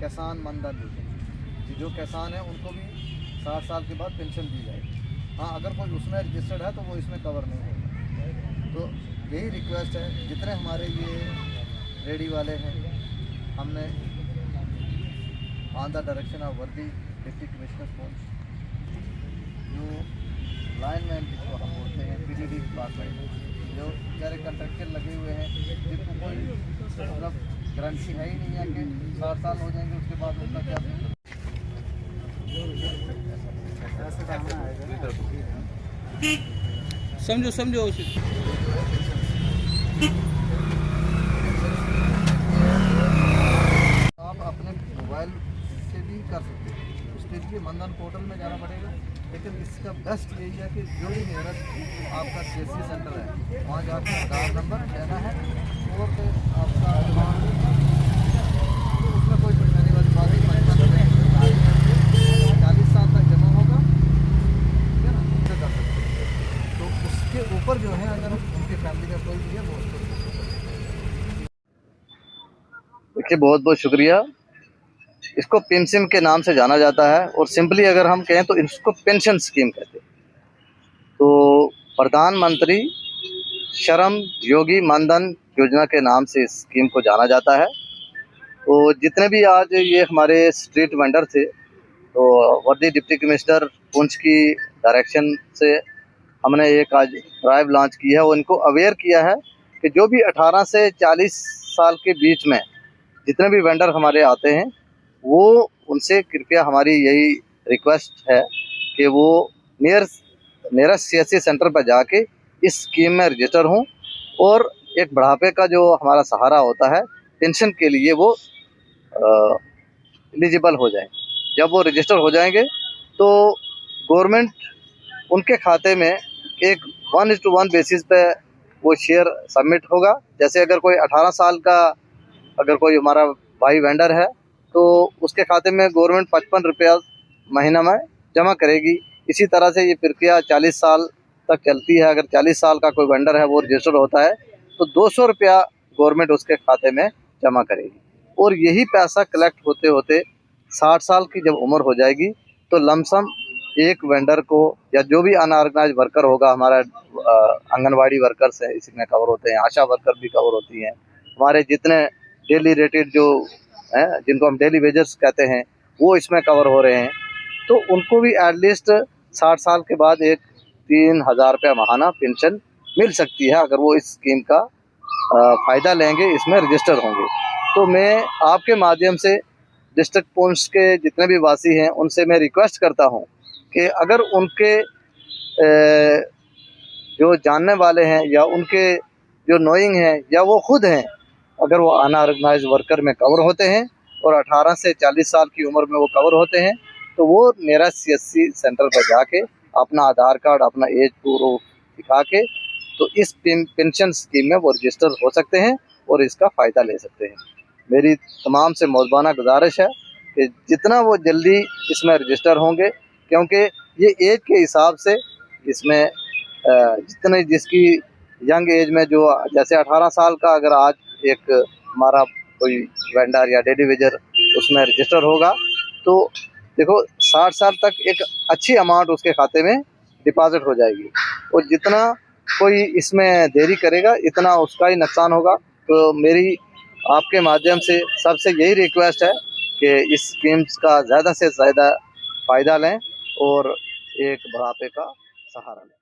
किसान मानधन योजना, जो किसान है उनको भी 60 साल के बाद पेंशन दी जाएगी। हाँ, अगर कोई उसमें रजिस्टर्ड है तो वो इसमें कवर नहीं होगा। तो यही रिक्वेस्ट है, जितने हमारे ये रेडी वाले हैं, हमने ऑन द डायरेक्शन ऑफ वर्दी डिप्टी कमिश्नर पहुँच, जो लाइनमैन जिसको हम बोलते हैं, पीडीडी डिपार्टमेंट, जो बेचारे कंट्रैक्टर लगे हुए हैं, जिनको कोई मतलब गारंटी है ही नहीं है कि 60 साल हो जाएंगे उसके बाद उनका क्या। समझो उसे। आप अपने मोबाइल से भी कर सकते हैं, उसके लिए मनधन पोर्टल में जाना पड़ेगा। लेकिन इसका बेस्ट यही है कि जो भी नियरेस्ट आपका CSC सेंटर है वहाँ जाकर आधार नंबर लेना है और आपका उसमें कोई परेशानी वाली बात नहीं, 40 साल तक जमा होगा, ठीक है ना, उससे कर सकते हैं। तो उसके ऊपर जो है अगर उनकी फैमिली का कोई भी है वो उसको। देखिए, बहुत बहुत शुक्रिया। इसको पेंशन के नाम से जाना जाता है और सिंपली अगर हम कहें तो इसको पेंशन स्कीम कहते हैं। तो प्रधानमंत्री श्रम योगी मानधन योजना के नाम से इस स्कीम को जाना जाता है। तो जितने भी आज ये हमारे स्ट्रीट वेंडर थे, तो वर्दी डिप्टी कमिश्नर पुंछ की डायरेक्शन से हमने एक आज ड्राइव लॉन्च की है और इनको अवेयर किया है कि जो भी 18 से 40 साल के बीच में जितने भी वेंडर हमारे आते हैं, वो उनसे कृपया हमारी यही रिक्वेस्ट है कि वो नियरेस्ट CSC सेंटर पर जाके इस स्कीम में रजिस्टर हों और एक बुढ़ापे का जो हमारा सहारा होता है पेंशन के लिए, वो एलिजिबल हो जाए। जब वो रजिस्टर हो जाएंगे तो गवर्नमेंट उनके खाते में एक 1:1 बेसिस पे वो शेयर सबमिट होगा। जैसे अगर कोई 18 साल का अगर कोई हमारा भाई वेंडर है तो उसके खाते में गवर्नमेंट 55 रुपया महीना में जमा करेगी। इसी तरह से ये प्रक्रिया 40 साल तक चलती है। अगर 40 साल का कोई वेंडर है वो रजिस्टर होता है तो 200 रुपया गवर्नमेंट उसके खाते में जमा करेगी और यही पैसा कलेक्ट होते होते 60 साल की जब उम्र हो जाएगी तो लमसम एक वेंडर को या जो भी अनऑर्गेनाइज वर्कर होगा, हमारा आंगनवाड़ी वर्कर्स है इसमें कवर होते हैं, आशा वर्कर भी कवर होती हैं, हमारे जितने डेली रेटेड जो हैं जिनको हम डेली वेजर्स कहते हैं वो इसमें कवर हो रहे हैं। तो उनको भी एटलीस्ट 60 साल के बाद एक 3000 रुपया माहाना पेंशन मिल सकती है अगर वो इस स्कीम का फ़ायदा लेंगे, इसमें रजिस्टर होंगे। तो मैं आपके माध्यम से डिस्ट्रिक्ट पुंछ के जितने भी वासी हैं उनसे मैं रिक्वेस्ट करता हूं कि अगर उनके जो जानने वाले हैं या उनके जो नोइंग हैं या वो खुद हैं, अगर वो अनऑर्गेनाइज वर्कर में कवर होते हैं और 18 से 40 साल की उम्र में वो कवर होते हैं तो वो नियरेस्ट CSC सेंटर पर जाके अपना आधार कार्ड, अपना एज प्रूफ दिखा के तो इस पेंशन स्कीम में वो रजिस्टर हो सकते हैं और इसका फ़ायदा ले सकते हैं। मेरी तमाम से मौजबाना गुजारिश है कि जितना वो जल्दी इसमें रजिस्टर होंगे, क्योंकि ये एज के हिसाब से इसमें जितने जिसकी यंग एज में जो जैसे 18 साल का अगर आज एक हमारा कोई वेंडर या डेली वेजर उसमें रजिस्टर होगा तो देखो 60 साल तक एक अच्छी अमाउंट उसके खाते में डिपॉजिट हो जाएगी और जितना कोई इसमें देरी करेगा इतना उसका ही नुकसान होगा। तो मेरी आपके माध्यम से सबसे यही रिक्वेस्ट है कि इस स्कीम्स का ज़्यादा से ज़्यादा फ़ायदा लें और एक बुढ़ापे का सहारा लें।